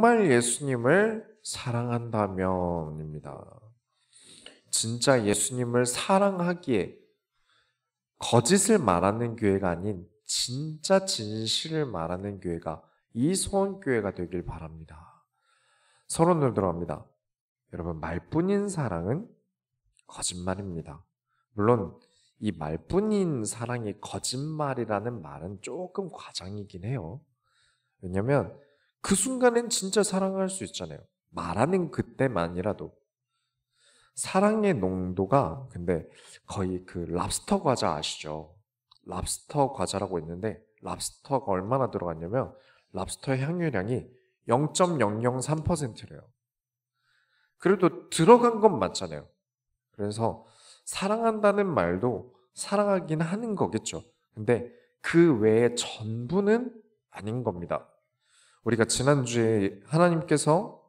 정말 예수님을 사랑한다면입니다. 진짜 예수님을 사랑하기에 거짓을 말하는 교회가 아닌 진짜 진실을 말하는 교회가 이 소원교회가 되길 바랍니다. 서론으로 들어갑니다. 여러분, 말뿐인 사랑은 거짓말입니다. 물론 이 말뿐인 사랑이 거짓말이라는 말은 조금 과장이긴 해요. 왜냐하면 그 순간엔 진짜 사랑할 수 있잖아요. 말하는 그때만이라도. 사랑의 농도가 근데 거의 그 랍스터 과자 아시죠? 랍스터 과자라고 있는데 랍스터가 얼마나 들어갔냐면 랍스터의 향유량이 0.003%래요. 그래도 들어간 건 맞잖아요. 그래서 사랑한다는 말도 사랑하긴 하는 거겠죠. 근데 그 외에 전부는 아닌 겁니다. 우리가 지난주에 하나님께서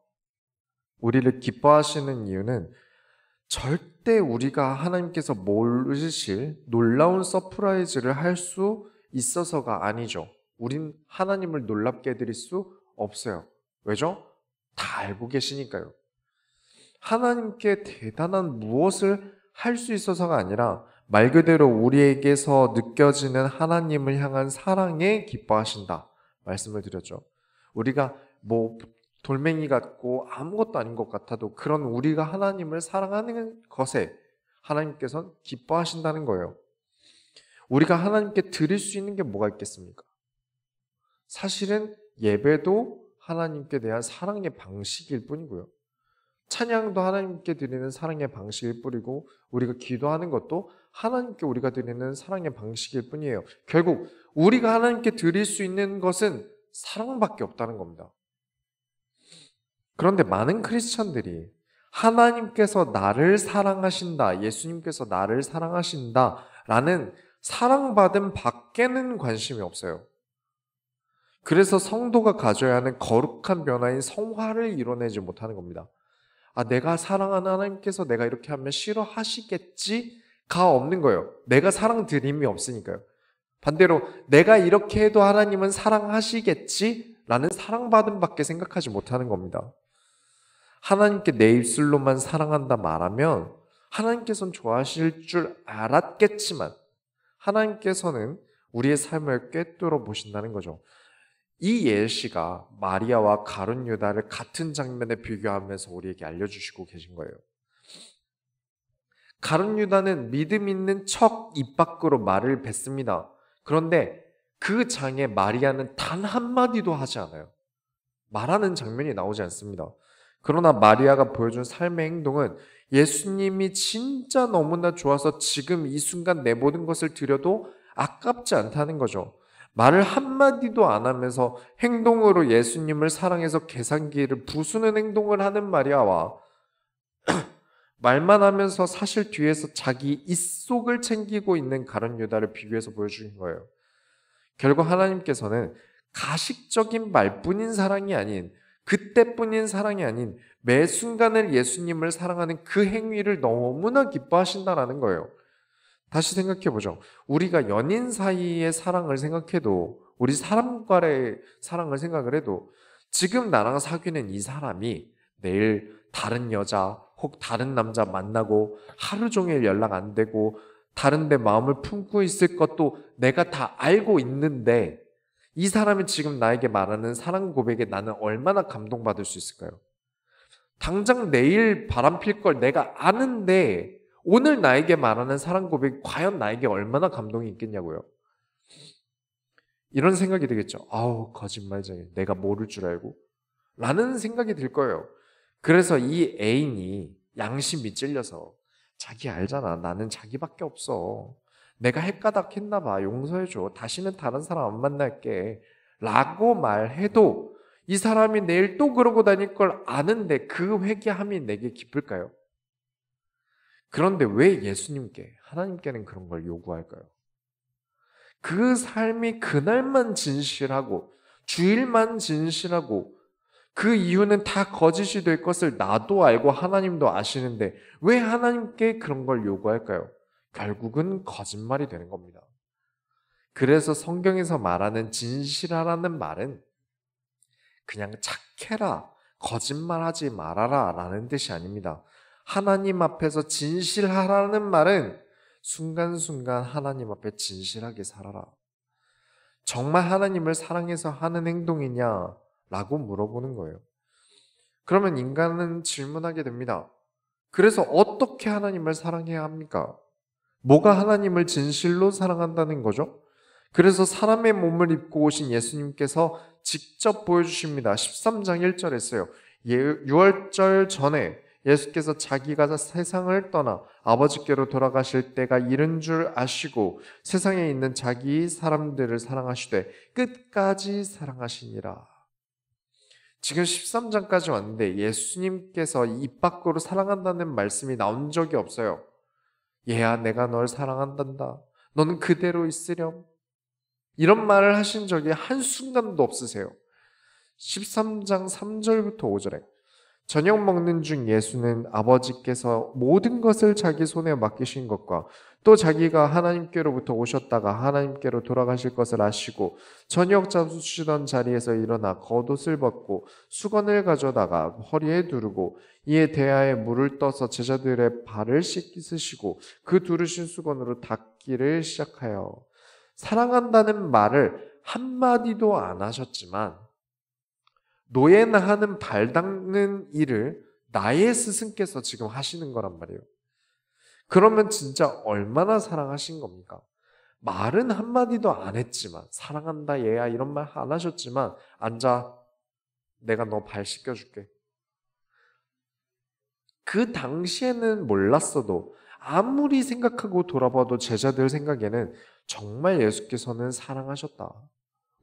우리를 기뻐하시는 이유는 절대 우리가 하나님께서 모르실 놀라운 서프라이즈를 할 수 있어서가 아니죠. 우린 하나님을 놀랍게 해드릴 수 없어요. 왜죠? 다 알고 계시니까요. 하나님께 대단한 무엇을 할 수 있어서가 아니라 말 그대로 우리에게서 느껴지는 하나님을 향한 사랑에 기뻐하신다 말씀을 드렸죠. 우리가 돌멩이 같고 아무것도 아닌 것 같아도 그런 우리가 하나님을 사랑하는 것에 하나님께서는 기뻐하신다는 거예요. 우리가 하나님께 드릴 수 있는 게 뭐가 있겠습니까? 사실은 예배도 하나님께 대한 사랑의 방식일 뿐이고요. 찬양도 하나님께 드리는 사랑의 방식일 뿐이고 우리가 기도하는 것도 하나님께 우리가 드리는 사랑의 방식일 뿐이에요. 결국 우리가 하나님께 드릴 수 있는 것은 사랑밖에 없다는 겁니다. 그런데 많은 크리스천들이 하나님께서 나를 사랑하신다, 예수님께서 나를 사랑하신다 라는 사랑받음 밖에는 관심이 없어요. 그래서 성도가 가져야 하는 거룩한 변화인 성화를 이뤄내지 못하는 겁니다. 내가 사랑하는 하나님께서 내가 이렇게 하면 싫어하시겠지가 없는 거예요. 내가 사랑 드림이 없으니까요. 반대로 내가 이렇게 해도 하나님은 사랑하시겠지라는 사랑받음 밖에 생각하지 못하는 겁니다. 하나님께 내 입술로만 사랑한다 말하면 하나님께서는 좋아하실 줄 알았겠지만 하나님께서는 우리의 삶을 꿰뚫어 보신다는 거죠. 이 예시가 마리아와 가룟 유다를 같은 장면에 비교하면서 우리에게 알려주시고 계신 거예요. 가룟 유다는 믿음 있는 척 입 밖으로 말을 뱉습니다. 그런데 그 장에 마리아는 단 한마디도 하지 않아요. 말하는 장면이 나오지 않습니다. 그러나 마리아가 보여준 삶의 행동은 예수님이 진짜 너무나 좋아서 지금 이 순간 내 모든 것을 드려도 아깝지 않다는 거죠. 말을 한마디도 안 하면서 행동으로 예수님을 사랑해서 계산기를 부수는 행동을 하는 마리아와 말만 하면서 사실 뒤에서 자기 입속을 챙기고 있는 가룟 유다를 비교해서 보여주신 거예요. 결국 하나님께서는 가식적인 말뿐인 사랑이 아닌 그때뿐인 사랑이 아닌 매 순간을 예수님을 사랑하는 그 행위를 너무나 기뻐하신다는 거예요. 다시 생각해보죠. 우리가 연인 사이의 사랑을 생각해도 우리 사람과의 사랑을 생각을 해도 지금 나랑 사귀는 이 사람이 내일 다른 여자 혹 다른 남자 만나고 하루 종일 연락 안 되고 다른 데 마음을 품고 있을 것도 내가 다 알고 있는데 이 사람이 지금 나에게 말하는 사랑 고백에 나는 얼마나 감동받을 수 있을까요? 당장 내일 바람필 걸 내가 아는데 오늘 나에게 말하는 사랑 고백이 과연 나에게 얼마나 감동이 있겠냐고요. 이런 생각이 들겠죠. 거짓말쟁이. 내가 모를 줄 알고 라는 생각이 들 거예요. 그래서 이 애인이 양심이 찔려서 자기 알잖아. 나는 자기밖에 없어. 내가 헷가닥 했나 봐. 용서해줘. 다시는 다른 사람 안 만날게. 라고 말해도 이 사람이 내일 또 그러고 다닐 걸 아는데 그 회개함이 내게 기쁠까요? 그런데 왜 예수님께, 하나님께는 그런 걸 요구할까요? 그 삶이 그날만 진실하고 주일만 진실하고 그 이유는 다 거짓이 될 것을 나도 알고 하나님도 아시는데 왜 하나님께 그런 걸 요구할까요? 결국은 거짓말이 되는 겁니다. 그래서 성경에서 말하는 진실하라는 말은 그냥 착해 약속해라, 거짓말하지 말아라 라는 뜻이 아닙니다. 하나님 앞에서 진실하라는 말은 순간순간 하나님 앞에 진실하게 살아라. 정말 하나님을 사랑해서 하는 행동이냐? 라고 물어보는 거예요. 그러면 인간은 질문하게 됩니다. 그래서 어떻게 하나님을 사랑해야 합니까? 뭐가 하나님을 진실로 사랑한다는 거죠? 그래서 사람의 몸을 입고 오신 예수님께서 직접 보여주십니다. 13장 1절에 써요. 유월절 전에 예수께서 자기가 세상을 떠나 아버지께로 돌아가실 때가 이른 줄 아시고 세상에 있는 자기 사람들을 사랑하시되 끝까지 사랑하시니라. 지금 13장까지 왔는데 예수님께서 입 밖으로 사랑한다는 말씀이 나온 적이 없어요. 얘야, 내가 널 사랑한단다. 너는 그대로 있으렴. 이런 말을 하신 적이 한순간도 없으세요. 13장 3절부터 5절에 저녁 먹는 중 예수는 아버지께서 모든 것을 자기 손에 맡기신 것과 또 자기가 하나님께로부터 오셨다가 하나님께로 돌아가실 것을 아시고 저녁 잡수시던 자리에서 일어나 겉옷을 벗고 수건을 가져다가 허리에 두르고 이에 대야에 물을 떠서 제자들의 발을 씻으시고 그 두르신 수건으로 닦기를 시작하여 사랑한다는 말을 한마디도 안 하셨지만 노예나 하는 발 닦는 일을 나의 스승께서 지금 하시는 거란 말이에요. 그러면 진짜 얼마나 사랑하신 겁니까? 말은 한마디도 안 했지만 사랑한다 얘야 이런 말 안 하셨지만 앉아, 내가 너 발 씻겨줄게. 그 당시에는 몰랐어도 아무리 생각하고 돌아봐도 제자들 생각에는 정말 예수께서는 사랑하셨다.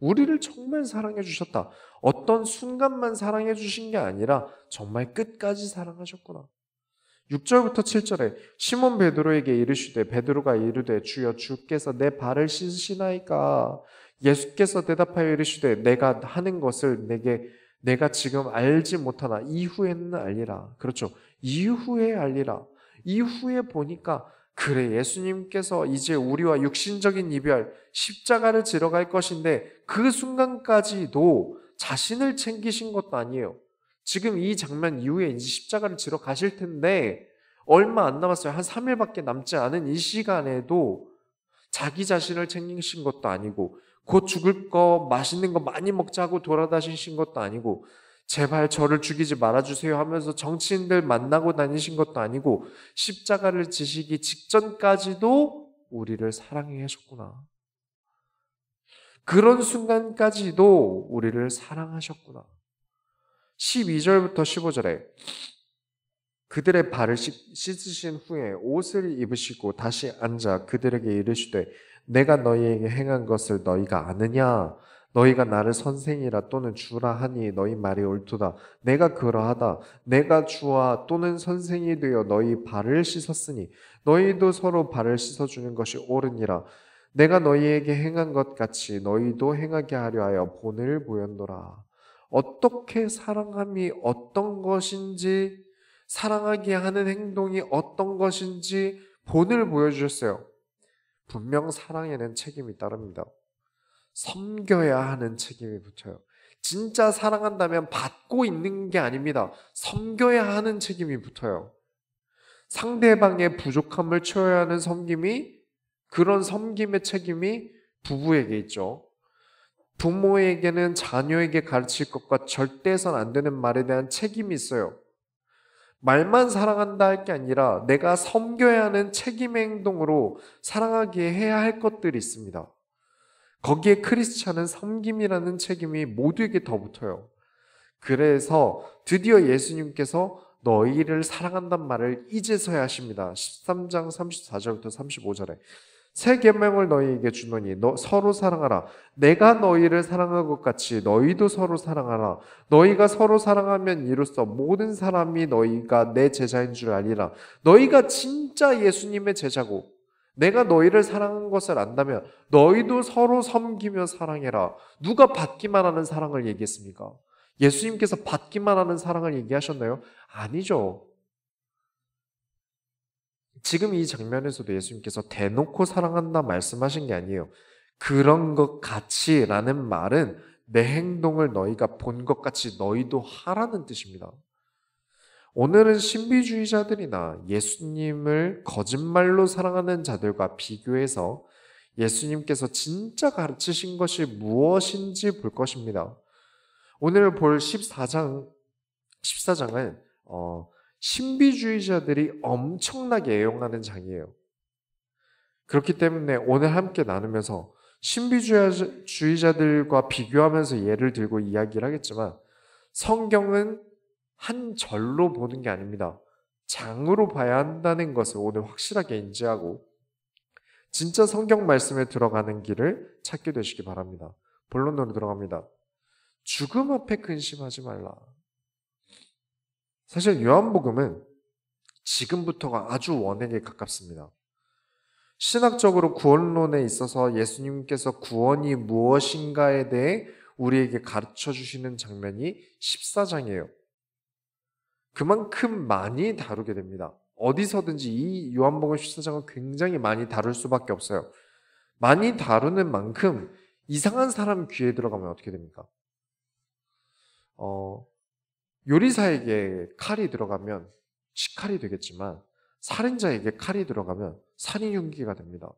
우리를 정말 사랑해 주셨다. 어떤 순간만 사랑해 주신 게 아니라 정말 끝까지 사랑하셨구나. 6절부터 7절에 시몬 베드로에게 이르시되 베드로가 이르되 주여 주께서 내 발을 씻으시나이까. 예수께서 대답하여 이르시되 내가 하는 것을 내가 지금 알지 못하나 이후에는 알리라. 그렇죠. 이후에 알리라. 이후에 보니까 그래, 예수님께서 이제 우리와 육신적인 이별, 십자가를 지러 갈 것인데 그 순간까지도 자신을 챙기신 것도 아니에요. 지금 이 장면 이후에 이제 십자가를 지러 가실 텐데 얼마 안 남았어요. 한 3일밖에 남지 않은 이 시간에도 자기 자신을 챙기신 것도 아니고 곧 죽을 거 맛있는 거 많이 먹자고 돌아다니신 것도 아니고 제발 저를 죽이지 말아주세요 하면서 정치인들 만나고 다니신 것도 아니고 십자가를 지시기 직전까지도 우리를 사랑해 하셨구나. 그런 순간까지도 우리를 사랑하셨구나. 12절부터 15절에 그들의 발을 씻으신 후에 옷을 입으시고 다시 앉아 그들에게 이르시되 내가 너희에게 행한 것을 너희가 아느냐? 너희가 나를 선생이라 또는 주라 하니 너희 말이 옳도다. 내가 그러하다. 내가 주와 또는 선생이 되어 너희 발을 씻었으니 너희도 서로 발을 씻어주는 것이 옳으니라. 내가 너희에게 행한 것 같이 너희도 행하게 하려 하여 본을 보였노라. 어떻게 사랑함이 어떤 것인지, 사랑하게 하는 행동이 어떤 것인지 본을 보여주셨어요. 분명 사랑에는 책임이 따릅니다. 섬겨야 하는 책임이 붙어요. 진짜 사랑한다면 받고 있는 게 아닙니다. 섬겨야 하는 책임이 붙어요. 상대방의 부족함을 채워야 하는 섬김이, 그런 섬김의 책임이 부부에게 있죠. 부모에게는 자녀에게 가르칠 것과 절대 해선 안 되는 말에 대한 책임이 있어요. 말만 사랑한다 할 게 아니라 내가 섬겨야 하는 책임의 행동으로 사랑하게 해야 할 것들이 있습니다. 거기에 크리스찬은 섬김이라는 책임이 모두에게 더 붙어요. 그래서 드디어 예수님께서 너희를 사랑한단 말을 이제서야 하십니다. 13장 34절부터 35절에 새 계명을 너희에게 주노니 서로 사랑하라. 내가 너희를 사랑한 것 같이 너희도 서로 사랑하라. 너희가 서로 사랑하면 이로써 모든 사람이 너희가 내 제자인 줄 알리라. 너희가 진짜 예수님의 제자고 내가 너희를 사랑한 것을 안다면 너희도 서로 섬기며 사랑해라. 누가 받기만 하는 사랑을 얘기했습니까? 예수님께서 받기만 하는 사랑을 얘기하셨나요? 아니죠. 지금 이 장면에서도 예수님께서 대놓고 사랑한다 말씀하신 게 아니에요. 그런 것 같이 라는 말은 내 행동을 너희가 본 것 같이 너희도 하라는 뜻입니다. 오늘은 신비주의자들이나 예수님을 거짓말로 사랑하는 자들과 비교해서 예수님께서 진짜 가르치신 것이 무엇인지 볼 것입니다. 오늘 볼 14장은 신비주의자들이 엄청나게 애용하는 장이에요. 그렇기 때문에 오늘 함께 나누면서 신비주의자들과 비교하면서 예를 들고 이야기를 하겠지만 성경은 한 절로 보는 게 아닙니다. 장으로 봐야 한다는 것을 오늘 확실하게 인지하고 진짜 성경 말씀에 들어가는 길을 찾게 되시기 바랍니다. 본론으로 들어갑니다. 죽음 앞에 근심하지 말라. 사실 요한복음은 지금부터가 아주 원액에 가깝습니다. 신학적으로 구원론에 있어서 예수님께서 구원이 무엇인가에 대해 우리에게 가르쳐 주시는 장면이 14장이에요. 그만큼 많이 다루게 됩니다. 어디서든지 이 요한복음 14장은 굉장히 많이 다룰 수밖에 없어요. 많이 다루는 만큼 이상한 사람 귀에 들어가면 어떻게 됩니까? 요리사에게 칼이 들어가면 식칼이 되겠지만 살인자에게 칼이 들어가면 살인흉기가 됩니다.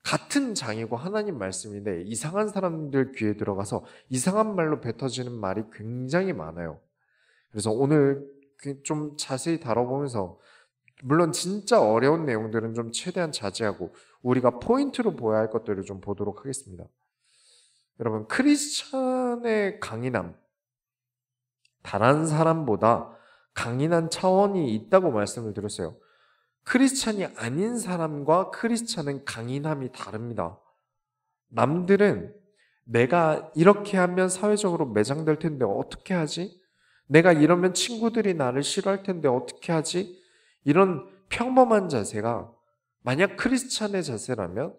같은 장이고 하나님 말씀인데 이상한 사람들 귀에 들어가서 이상한 말로 뱉어지는 말이 굉장히 많아요. 그래서 오늘 좀 자세히 다뤄보면서 물론 진짜 어려운 내용들은 좀 최대한 자제하고 우리가 포인트로 보아야 할 것들을 좀 보도록 하겠습니다. 여러분, 크리스찬의 강인함, 다른 사람보다 강인한 차원이 있다고 말씀을 드렸어요. 크리스찬이 아닌 사람과 크리스찬은 강인함이 다릅니다. 남들은 내가 이렇게 하면 사회적으로 매장될 텐데 어떻게 하지? 내가 이러면 친구들이 나를 싫어할 텐데 어떻게 하지? 이런 평범한 자세가 만약 크리스찬의 자세라면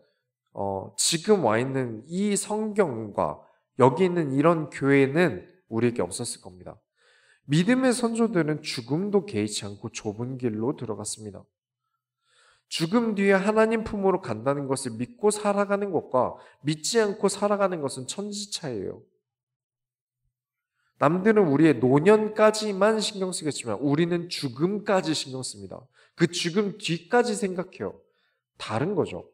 지금 와 있는 이 성경과 여기 있는 이런 교회는 우리에게 없었을 겁니다. 믿음의 선조들은 죽음도 개의치 않고 좁은 길로 들어갔습니다. 죽음 뒤에 하나님 품으로 간다는 것을 믿고 살아가는 것과 믿지 않고 살아가는 것은 천지차이예요. 남들은 우리의 노년까지만 신경 쓰겠지만 우리는 죽음까지 신경 씁니다. 그 죽음 뒤까지 생각해요. 다른 거죠.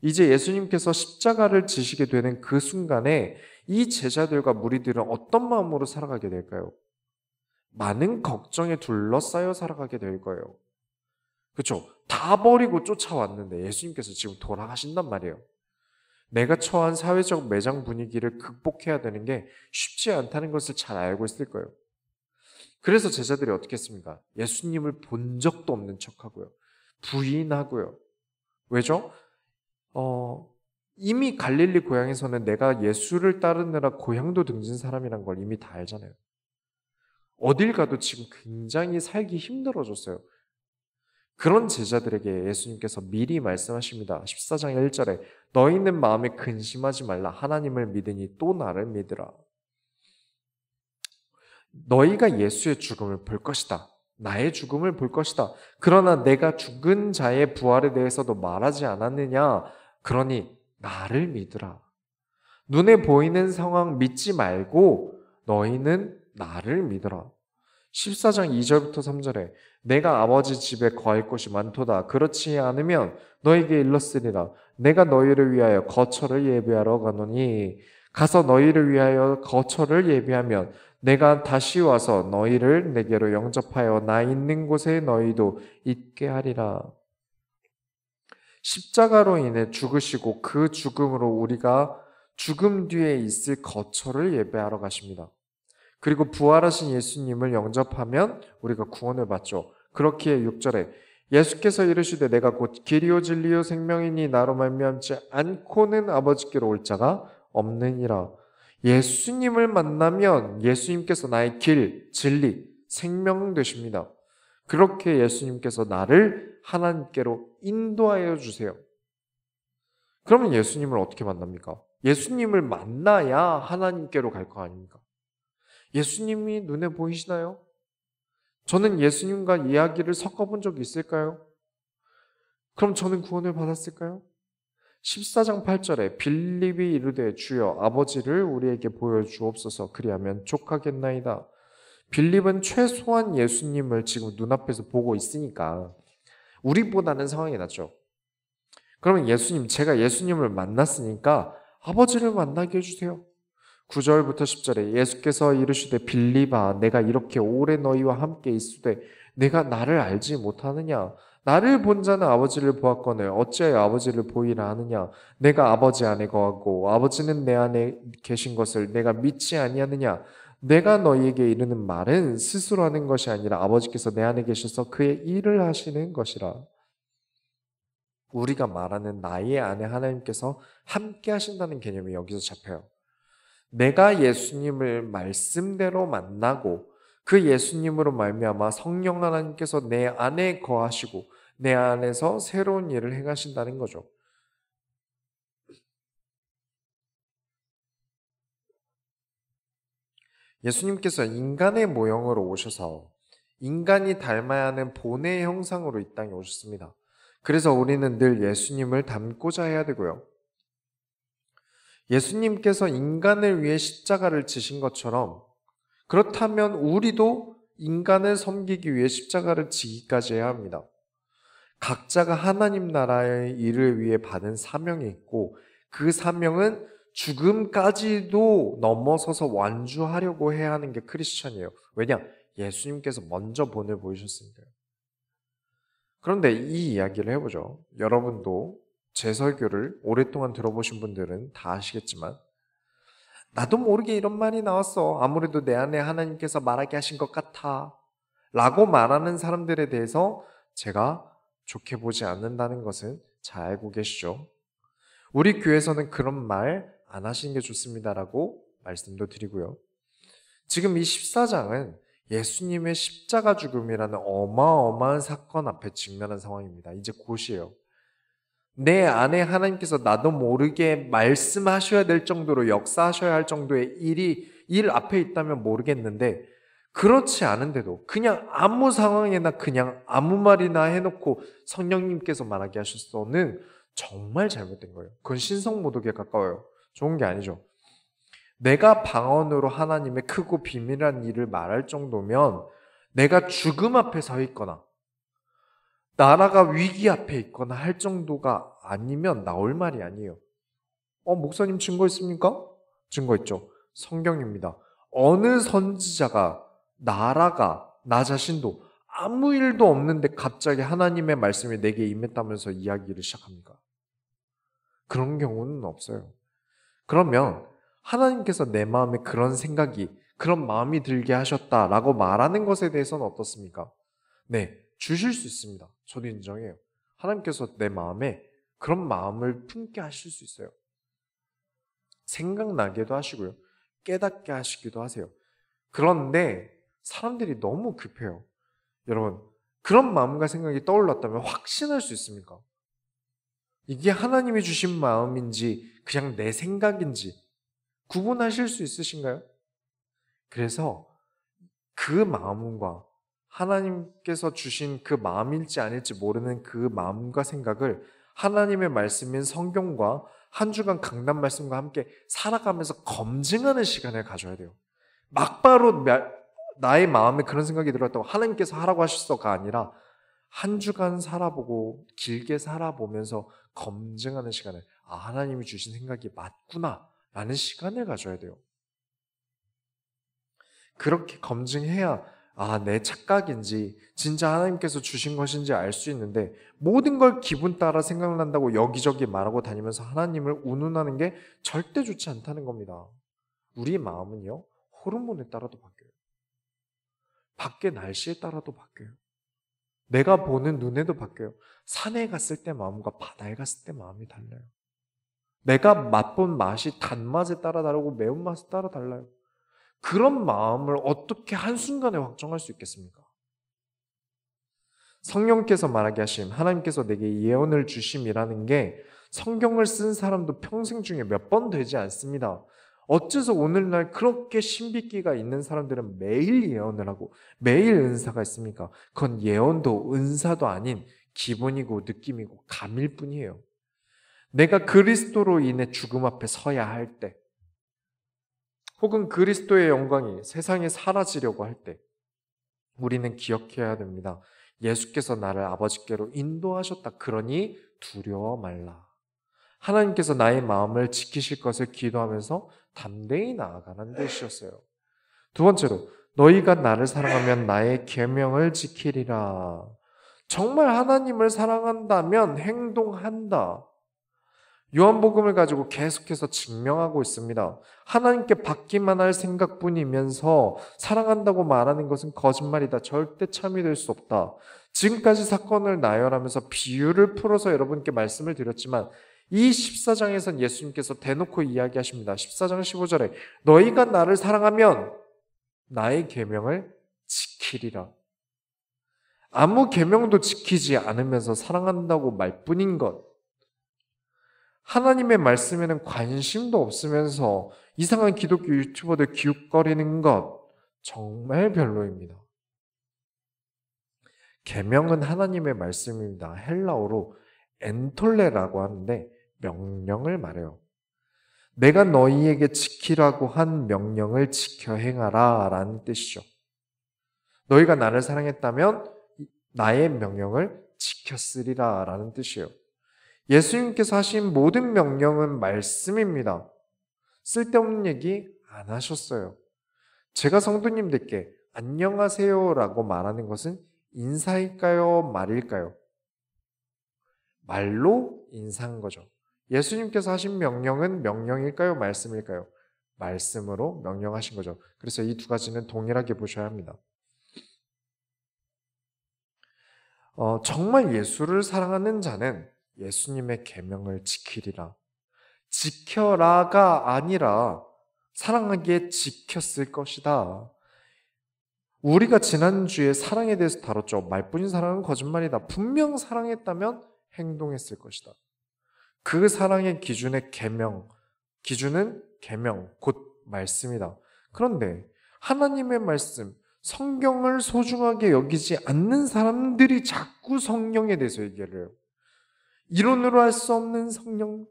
이제 예수님께서 십자가를 지시게 되는 그 순간에 이 제자들과 무리들은 어떤 마음으로 살아가게 될까요? 많은 걱정에 둘러싸여 살아가게 될 거예요. 그렇죠? 다 버리고 쫓아왔는데 예수님께서 지금 돌아가신단 말이에요. 내가 처한 사회적 매장 분위기를 극복해야 되는 게 쉽지 않다는 것을 잘 알고 있을 거예요. 그래서 제자들이 어떻게 했습니까? 예수님을 본 적도 없는 척하고요. 부인하고요. 왜죠? 이미 갈릴리 고향에서는 내가 예수를 따르느라 고향도 등진 사람이란 걸 이미 다 알잖아요. 어딜 가도 지금 굉장히 살기 힘들어졌어요. 그런 제자들에게 예수님께서 미리 말씀하십니다. 14장 1절에 너희는 마음에 근심하지 말라. 하나님을 믿으니 또 나를 믿으라. 너희가 예수의 죽음을 볼 것이다. 나의 죽음을 볼 것이다. 그러나 내가 죽은 자의 부활에 대해서도 말하지 않았느냐? 그러니 나를 믿으라. 눈에 보이는 상황 믿지 말고 너희는 나를 믿으라. 14장 2절부터 3절에 내가 아버지 집에 거할 곳이 많도다. 그렇지 않으면 너에게 일렀으리라. 내가 너희를 위하여 거처를 예비하러 가노니 가서 너희를 위하여 거처를 예비하면 내가 다시 와서 너희를 내게로 영접하여 나 있는 곳에 너희도 있게 하리라. 십자가로 인해 죽으시고 그 죽음으로 우리가 죽음 뒤에 있을 거처를 예배하러 가십니다. 그리고 부활하신 예수님을 영접하면 우리가 구원을 받죠. 그렇기에 6절에 예수께서 이르시되 내가 곧 길이요 진리요 생명이니 나로 말미암지 않고는 아버지께로 올 자가 없느니라. 예수님을 만나면 예수님께서 나의 길, 진리, 생명 되십니다. 그렇게 예수님께서 나를 하나님께로 인도하여 주세요. 그러면 예수님을 어떻게 만납니까? 예수님을 만나야 하나님께로 갈 거 아닙니까? 예수님이 눈에 보이시나요? 저는 예수님과 이야기를 섞어본 적이 있을까요? 그럼 저는 구원을 받았을까요? 14장 8절에 빌립이 이르되 주여 아버지를 우리에게 보여주옵소서 그리하면 족하겠나이다. 빌립은 최소한 예수님을 지금 눈앞에서 보고 있으니까 우리보다는 상황이 낫죠. 그러면 예수님, 제가 예수님을 만났으니까 아버지를 만나게 해주세요. 9절부터 10절에 예수께서 이르시되 빌립아 내가 이렇게 오래 너희와 함께 있으되 내가 나를 알지 못하느냐? 나를 본 자는 아버지를 보았거늘 어찌하여 아버지를 보이라 하느냐? 내가 아버지 안에 거하고 아버지는 내 안에 계신 것을 내가 믿지 아니하느냐? 내가 너희에게 이르는 말은 스스로 하는 것이 아니라 아버지께서 내 안에 계셔서 그의 일을 하시는 것이라. 우리가 말하는 나의 안에 하나님께서 함께 하신다는 개념이 여기서 잡혀요. 내가 예수님을 말씀대로 만나고 그 예수님으로 말미암아 성령 하나님께서 내 안에 거하시고 내 안에서 새로운 일을 행하신다는 거죠. 예수님께서 인간의 모형으로 오셔서 인간이 닮아야 하는 본의 형상으로 이 땅에 오셨습니다. 그래서 우리는 늘 예수님을 닮고자 해야 되고요. 예수님께서 인간을 위해 십자가를 지신 것처럼 그렇다면 우리도 인간을 섬기기 위해 십자가를 지기까지 해야 합니다. 각자가 하나님 나라의 일을 위해 받은 사명이 있고 그 사명은 죽음까지도 넘어서서 완주하려고 해야 하는 게 크리스천이에요. 왜냐? 예수님께서 먼저 본을 보이셨으니까요. 그런데 이 이야기를 해보죠. 여러분도 제 설교를 오랫동안 들어보신 분들은 다 아시겠지만 나도 모르게 이런 말이 나왔어. 아무래도 내 안에 하나님께서 말하게 하신 것 같아. 라고 말하는 사람들에 대해서 제가 좋게 보지 않는다는 것은 잘 알고 계시죠? 우리 교회에서는 그런 말 안 하시는 게 좋습니다라고 말씀도 드리고요. 지금 이 14장은 예수님의 십자가 죽음이라는 어마어마한 사건 앞에 직면한 상황입니다. 이제 곧이에요. 내 안에 하나님께서 나도 모르게 말씀하셔야 될 정도로 역사하셔야 할 정도의 일 앞에 있다면 모르겠는데 그렇지 않은데도 그냥 아무 상황에나 그냥 아무 말이나 해놓고 성령님께서 말하게 하셨어는 정말 잘못된 거예요. 그건 신성모독에 가까워요. 좋은 게 아니죠. 내가 방언으로 하나님의 크고 비밀한 일을 말할 정도면 내가 죽음 앞에 서 있거나 나라가 위기 앞에 있거나 할 정도가 아니면 나올 말이 아니에요. 목사님 증거 있습니까? 증거 있죠. 성경입니다. 어느 선지자가 나라가 나 자신도 아무 일도 없는데 갑자기 하나님의 말씀이 내게 임했다면서 이야기를 시작합니까? 그런 경우는 없어요. 그러면 하나님께서 내 마음에 그런 생각이, 그런 마음이 들게 하셨다라고 말하는 것에 대해서는 어떻습니까? 네, 주실 수 있습니다. 저도 인정해요. 하나님께서 내 마음에 그런 마음을 품게 하실 수 있어요. 생각나게도 하시고요. 깨닫게 하시기도 하세요. 그런데 사람들이 너무 급해요. 여러분, 그런 마음과 생각이 떠올랐다면 확신할 수 있습니까? 이게 하나님이 주신 마음인지 그냥 내 생각인지 구분하실 수 있으신가요? 그래서 그 마음과 하나님께서 주신 그 마음일지 아닐지 모르는 그 마음과 생각을 하나님의 말씀인 성경과 한 주간 강단 말씀과 함께 살아가면서 검증하는 시간을 가져야 돼요. 막바로 나의 마음에 그런 생각이 들었다고 하나님께서 하라고 하셨어가 아니라 한 주간 살아보고 길게 살아보면서 검증하는 시간을 하나님이 주신 생각이 맞구나 라는 시간을 가져야 돼요. 그렇게 검증해야 내 착각인지 진짜 하나님께서 주신 것인지 알 수 있는데 모든 걸 기분 따라 생각난다고 여기저기 말하고 다니면서 하나님을 운운하는 게 절대 좋지 않다는 겁니다. 우리 마음은요 호르몬에 따라도 바뀌어요. 밖의 날씨에 따라도 바뀌어요. 내가 보는 눈에도 바뀌어요. 산에 갔을 때 마음과 바다에 갔을 때 마음이 달라요. 내가 맛본 맛이 단맛에 따라 다르고 매운맛에 따라 달라요. 그런 마음을 어떻게 한순간에 확정할 수 있겠습니까? 성령께서 말하게 하심, 하나님께서 내게 예언을 주심이라는 게 성경을 쓴 사람도 평생 중에 몇 번 되지 않습니다. 어째서 오늘날 그렇게 신비기가 있는 사람들은 매일 예언을 하고 매일 은사가 있습니까? 그건 예언도 은사도 아닌 기분이고 느낌이고 감일 뿐이에요. 내가 그리스도로 인해 죽음 앞에 서야 할 때, 혹은 그리스도의 영광이 세상에 사라지려고 할 때, 우리는 기억해야 됩니다. 예수께서 나를 아버지께로 인도하셨다. 그러니 두려워 말라. 하나님께서 나의 마음을 지키실 것을 기도하면서 담대히 나아가는 뜻이었어요. 두 번째로, 너희가 나를 사랑하면 나의 계명을 지키리라. 정말 하나님을 사랑한다면 행동한다. 요한복음을 가지고 계속해서 증명하고 있습니다. 하나님께 받기만 할 생각뿐이면서 사랑한다고 말하는 것은 거짓말이다. 절대 참이 될 수 없다. 지금까지 사건을 나열하면서 비유를 풀어서 여러분께 말씀을 드렸지만 이 14장에선 예수님께서 대놓고 이야기하십니다. 14장 15절에 너희가 나를 사랑하면 나의 계명을 지키리라. 아무 계명도 지키지 않으면서 사랑한다고 말뿐인 것, 하나님의 말씀에는 관심도 없으면서 이상한 기독교 유튜버들 기웃거리는 것 정말 별로입니다. 계명은 하나님의 말씀입니다. 헬라어로 엔톨레라고 하는데 명령을 말해요. 내가 너희에게 지키라고 한 명령을 지켜 행하라 라는 뜻이죠. 너희가 나를 사랑했다면 나의 명령을 지켰으리라 라는 뜻이에요. 예수님께서 하신 모든 명령은 말씀입니다. 쓸데없는 얘기 안 하셨어요. 제가 성도님들께 안녕하세요 라고 말하는 것은 인사일까요? 말일까요? 말로 인사한 거죠. 예수님께서 하신 명령은 명령일까요? 말씀일까요? 말씀으로 명령하신 거죠. 그래서 이 두 가지는 동일하게 보셔야 합니다. 정말 예수를 사랑하는 자는 예수님의 계명을 지키리라. 지켜라가 아니라 사랑하기에 지켰을 것이다. 우리가 지난주에 사랑에 대해서 다뤘죠. 말뿐인 사랑은 거짓말이다. 분명 사랑했다면 행동했을 것이다. 그 사랑의 기준은 계명, 곧 말씀이다. 그런데 하나님의 말씀, 성경을 소중하게 여기지 않는 사람들이 자꾸 성령에 대해서 얘기를 해요. 이론으로 알 수 없는 성령,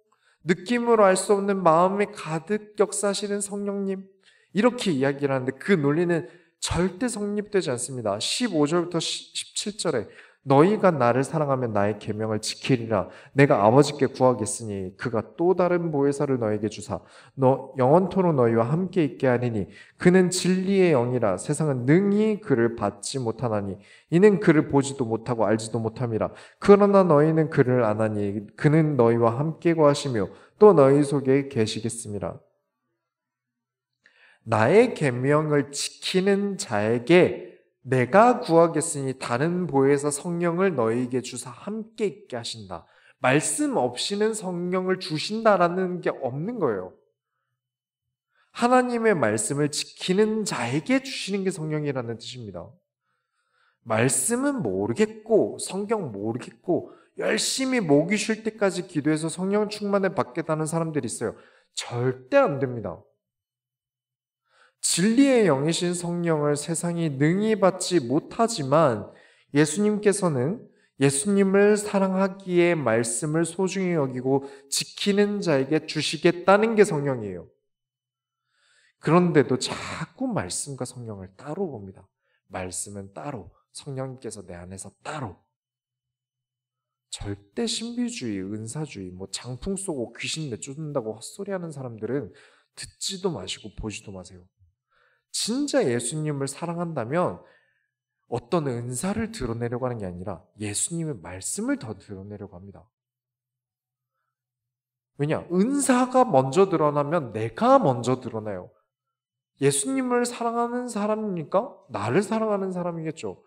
느낌으로 알 수 없는 마음에 가득 역사하시는 성령님, 이렇게 이야기를 하는데 그 논리는 절대 성립되지 않습니다. 15절부터 17절에 너희가 나를 사랑하면 나의 계명을 지키리라. 내가 아버지께 구하겠으니 그가 또 다른 보혜사를 너에게 주사 너 영원토록 너희와 함께 있게 하리니 그는 진리의 영이라. 세상은 능히 그를 받지 못하나니 이는 그를 보지도 못하고 알지도 못함이라. 그러나 너희는 그를 아나니 그는 너희와 함께 거하시며 또 너희 속에 계시겠음이라. 나의 계명을 지키는 자에게 내가 구하겠으니 다른 보혜사 성령을 너희에게 주사 함께 있게 하신다. 말씀 없이는 성령을 주신다라는 게 없는 거예요. 하나님의 말씀을 지키는 자에게 주시는 게 성령이라는 뜻입니다. 말씀은 모르겠고 성경 모르겠고 열심히 목이 쉴 때까지 기도해서 성령 충만을 받겠다는 사람들이 있어요. 절대 안 됩니다. 진리의 영이신 성령을 세상이 능히 받지 못하지만 예수님께서는 예수님을 사랑하기에 말씀을 소중히 여기고 지키는 자에게 주시겠다는 게 성령이에요. 그런데도 자꾸 말씀과 성령을 따로 봅니다. 말씀은 따로, 성령님께서 내 안에서 따로. 절대 신비주의, 은사주의, 장풍 쏘고 귀신 내쫓는다고 헛소리하는 사람들은 듣지도 마시고 보지도 마세요. 진짜 예수님을 사랑한다면 어떤 은사를 드러내려고 하는 게 아니라 예수님의 말씀을 더 드러내려고 합니다. 왜냐? 은사가 먼저 드러나면 내가 먼저 드러나요. 예수님을 사랑하는 사람입니까? 나를 사랑하는 사람이겠죠.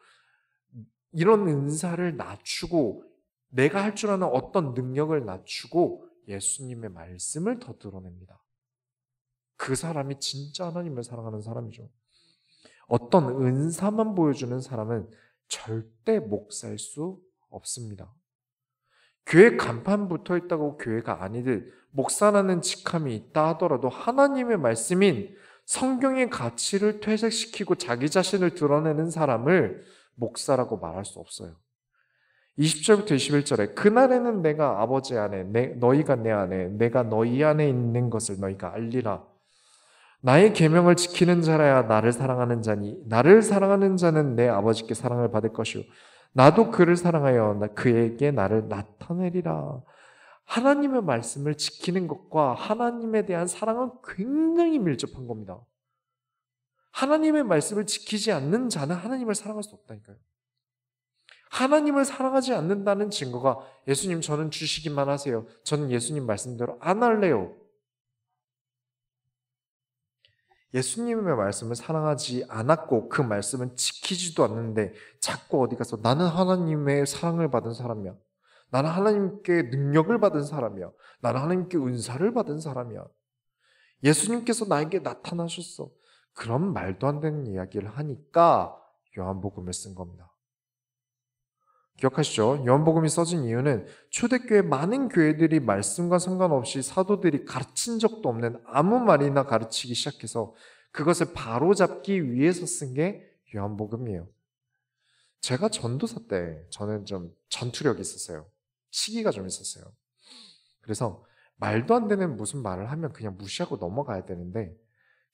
이런 은사를 낮추고 내가 할 줄 아는 어떤 능력을 낮추고 예수님의 말씀을 더 드러냅니다. 그 사람이 진짜 하나님을 사랑하는 사람이죠. 어떤 은사만 보여주는 사람은 절대 목 살 수 없습니다. 교회 간판 붙어 있다고 교회가 아니듯 목사라는 직함이 있다 하더라도 하나님의 말씀인 성경의 가치를 퇴색시키고 자기 자신을 드러내는 사람을 목사라고 말할 수 없어요. 20절부터 21절에 그날에는 내가 아버지 안에 너희가 내 안에 내가 너희 안에 있는 것을 너희가 알리라. 나의 계명을 지키는 자라야 나를 사랑하는 자니 나를 사랑하는 자는 내 아버지께 사랑을 받을 것이요 나도 그를 사랑하여 그에게 나를 나타내리라. 하나님의 말씀을 지키는 것과 하나님에 대한 사랑은 굉장히 밀접한 겁니다. 하나님의 말씀을 지키지 않는 자는 하나님을 사랑할 수 없다니까요. 하나님을 사랑하지 않는다는 증거가 예수님 저는 주시기만 하세요. 저는 예수님 말씀대로 안 할래요. 예수님의 말씀을 사랑하지 않았고 그 말씀은 지키지도 않는데 자꾸 어디 가서 나는 하나님의 사랑을 받은 사람이야. 나는 하나님께 능력을 받은 사람이야. 나는 하나님께 은사를 받은 사람이야. 예수님께서 나에게 나타나셨어. 그런 말도 안 되는 이야기를 하니까 요한복음을 쓴 겁니다. 기억하시죠? 요한복음이 써진 이유는 초대교회 많은 교회들이 말씀과 상관없이 사도들이 가르친 적도 없는 아무 말이나 가르치기 시작해서 그것을 바로잡기 위해서 쓴 게 요한복음이에요. 제가 전도사 때 저는 좀 전투력이 있었어요. 시기가 좀 있었어요. 그래서 말도 안 되는 무슨 말을 하면 그냥 무시하고 넘어가야 되는데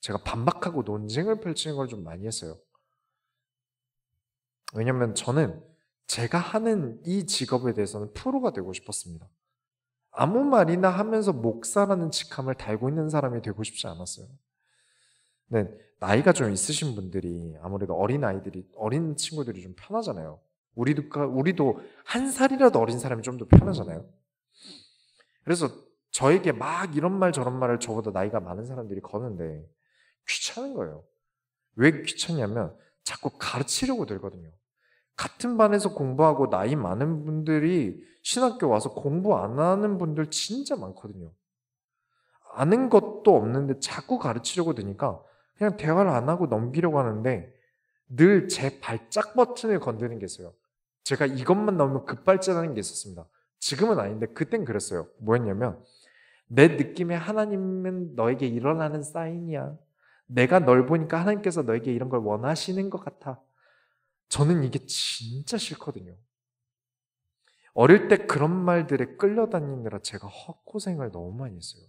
제가 반박하고 논쟁을 펼치는 걸 좀 많이 했어요. 왜냐면 저는 제가 하는 이 직업에 대해서는 프로가 되고 싶었습니다. 아무 말이나 하면서 목사라는 직함을 달고 있는 사람이 되고 싶지 않았어요. 네, 나이가 좀 있으신 분들이 아무래도 어린 친구들이 좀 편하잖아요. 우리도 한 살이라도 어린 사람이 좀 더 편하잖아요. 그래서 저에게 막 이런 말 저런 말을 저보다 나이가 많은 사람들이 거는데 귀찮은 거예요. 왜 귀찮냐면 자꾸 가르치려고 들거든요. 같은 반에서 공부하고 나이 많은 분들이 신학교 와서 공부 안 하는 분들 진짜 많거든요. 아는 것도 없는데 자꾸 가르치려고 드니까 그냥 대화를 안 하고 넘기려고 하는데 늘 제 발작 버튼을 건드는 게 있어요. 제가 이것만 나오면 급발진하는 게 있었습니다. 지금은 아닌데 그땐 그랬어요. 뭐였냐면 내 느낌에 하나님은 너에게 일어나는 사인이야. 내가 널 보니까 하나님께서 너에게 이런 걸 원하시는 것 같아. 저는 이게 진짜 싫거든요. 어릴 때 그런 말들에 끌려다니느라 제가 헛고생을 너무 많이 했어요.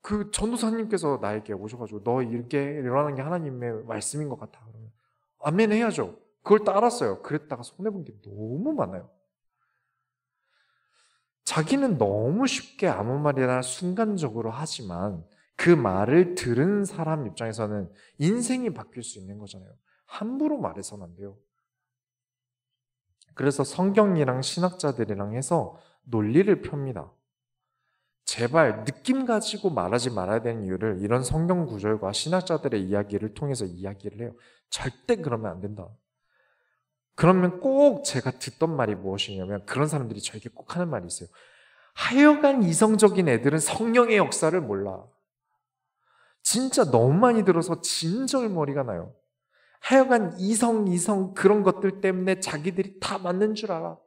그 전도사님께서 나에게 오셔가지고 너 이렇게 일어나는 게 하나님의 말씀인 것 같아. 그러면 아멘 해야죠. 그걸 따랐어요. 그랬다가 손해본 게 너무 많아요. 자기는 너무 쉽게 아무 말이나 순간적으로 하지만 그 말을 들은 사람 입장에서는 인생이 바뀔 수 있는 거잖아요. 함부로 말해서는 안 돼요. 그래서 성경이랑 신학자들이랑 해서 논리를 펴니다. 제발 느낌 가지고 말하지 말아야 되는 이유를 이런 성경 구절과 신학자들의 이야기를 통해서 이야기를 해요. 절대 그러면 안 된다. 그러면 꼭 제가 듣던 말이 무엇이냐면 그런 사람들이 저에게 꼭 하는 말이 있어요. 하여간 이성적인 애들은 성령의 역사를 몰라. 진짜 너무 많이 들어서 진절머리가 나요. 하여간 이성 그런 것들 때문에 자기들이 다 맞는 줄 알아.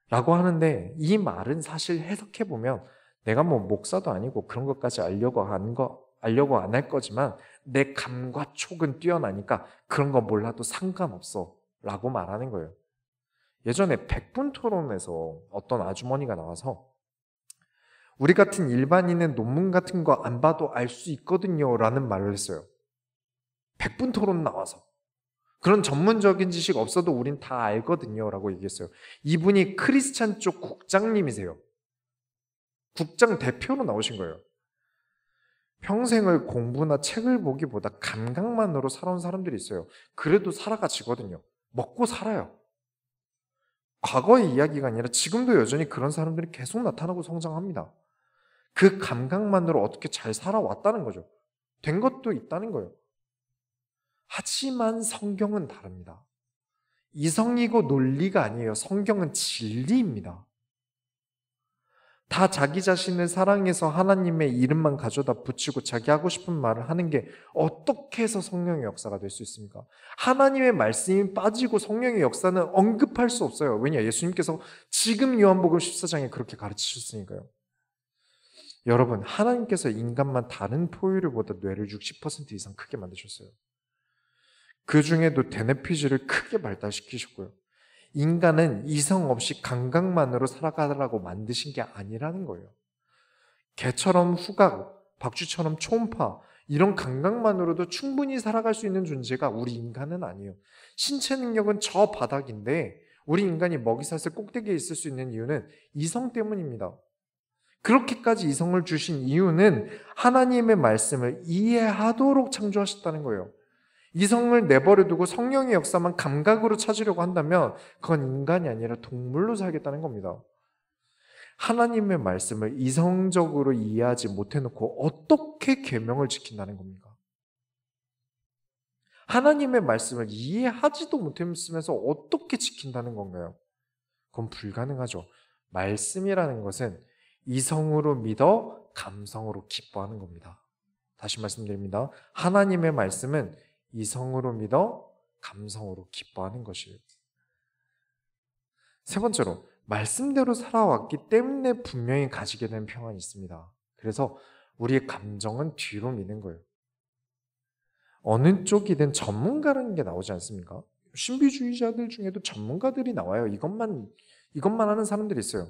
라고 하는데 이 말은 사실 해석해보면 내가 뭐 목사도 아니고 그런 것까지 알려고 안 할 거지만 내 감과 촉은 뛰어나니까 그런 거 몰라도 상관없어 라고 말하는 거예요. 예전에 백분 토론에서 어떤 아주머니가 나와서 우리 같은 일반인은 논문 같은 거 안 봐도 알 수 있거든요 라는 말을 했어요. 백분 토론 나와서 그런 전문적인 지식 없어도 우린 다 알거든요 라고 얘기했어요. 이분이 크리스찬 쪽 국장님이세요. 국장 대표로 나오신 거예요. 평생을 공부나 책을 보기보다 감각만으로 살아온 사람들이 있어요. 그래도 살아가지거든요. 먹고 살아요. 과거의 이야기가 아니라 지금도 여전히 그런 사람들이 계속 나타나고 성장합니다. 그 감각만으로 어떻게 잘 살아왔다는 거죠. 된 것도 있다는 거예요. 하지만 성경은 다릅니다. 이성이고 논리가 아니에요. 성경은 진리입니다. 다 자기 자신을 사랑해서 하나님의 이름만 가져다 붙이고 자기 하고 싶은 말을 하는 게 어떻게 해서 성령의 역사가 될 수 있습니까? 하나님의 말씀이 빠지고 성령의 역사는 언급할 수 없어요. 왜냐? 예수님께서 지금 요한복음 14장에 그렇게 가르치셨으니까요. 여러분, 하나님께서 인간만 다른 포유류보다 뇌를 60% 이상 크게 만드셨어요. 그 중에도 데네피즈를 크게 발달시키셨고요. 인간은 이성 없이 감각만으로 살아가라고 만드신 게 아니라는 거예요. 개처럼 후각, 박쥐처럼 초음파, 이런 감각만으로도 충분히 살아갈 수 있는 존재가 우리 인간은 아니에요. 신체 능력은 저 바닥인데 우리 인간이 먹이사슬 꼭대기에 있을 수 있는 이유는 이성 때문입니다. 그렇게까지 이성을 주신 이유는 하나님의 말씀을 이해하도록 창조하셨다는 거예요. 이성을 내버려두고 성령의 역사만 감각으로 찾으려고 한다면 그건 인간이 아니라 동물로 살겠다는 겁니다. 하나님의 말씀을 이성적으로 이해하지 못해놓고 어떻게 계명을 지킨다는 겁니까? 하나님의 말씀을 이해하지도 못했으면서 어떻게 지킨다는 건가요? 그건 불가능하죠. 말씀이라는 것은 이성으로 믿어 감성으로 기뻐하는 겁니다. 다시 말씀드립니다. 하나님의 말씀은 이성으로 믿어 감성으로 기뻐하는 것이에요. 세 번째로, 말씀대로 살아왔기 때문에 분명히 가지게 된 평안이 있습니다. 그래서 우리의 감정은 뒤로 미는 거예요. 어느 쪽이든 전문가라는 게 나오지 않습니까? 신비주의자들 중에도 전문가들이 나와요. 이것만 하는 사람들이 있어요.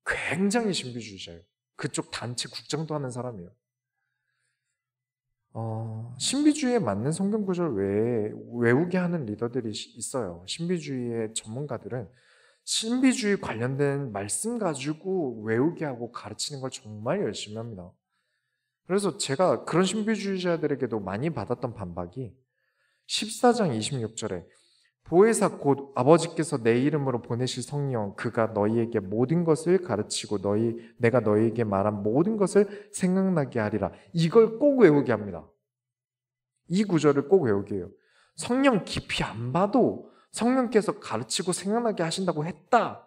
굉장히 신비주의자예요. 그쪽 단체 국장도 하는 사람이에요. 신비주의에 맞는 성경 구절을 외우게 하는 리더들이 있어요. 신비주의의 전문가들은 신비주의 관련된 말씀 가지고 외우게 하고 가르치는 걸 정말 열심히 합니다. 그래서 제가 그런 신비주의자들에게도 많이 받았던 반박이 14장 26절에 보혜사 곧 아버지께서 내 이름으로 보내실 성령 그가 너희에게 모든 것을 가르치고 내가 너희에게 말한 모든 것을 생각나게 하리라. 이걸 꼭 외우게 합니다. 이 구절을 꼭 외우게 해요. 성령 깊이 안 봐도 성령께서 가르치고 생각나게 하신다고 했다.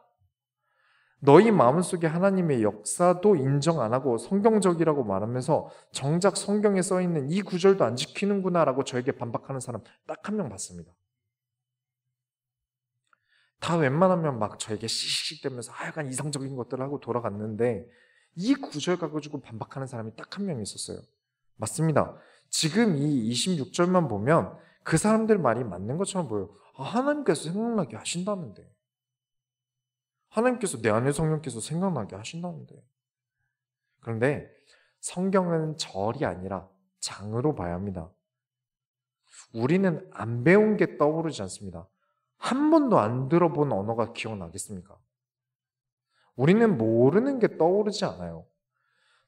너희 마음속에 하나님의 역사도 인정 안 하고 성경적이라고 말하면서 정작 성경에 써있는 이 구절도 안 지키는구나라고 저에게 반박하는 사람 딱 한 명 봤습니다. 다 웬만하면 막 저에게 씩씩대면서 하여간 이성적인 것들을 하고 돌아갔는데 이 구절 가지고 반박하는 사람이 딱 한 명 있었어요. 맞습니다. 지금 이 26절만 보면 그 사람들 말이 맞는 것처럼 보여요. 하나님께서 생각나게 하신다는데. 하나님께서 내 안에 성령께서 생각나게 하신다는데. 그런데 성경은 절이 아니라 장으로 봐야 합니다. 우리는 안 배운 게 떠오르지 않습니다. 한 번도 안 들어본 언어가 기억나겠습니까? 우리는 모르는 게 떠오르지 않아요.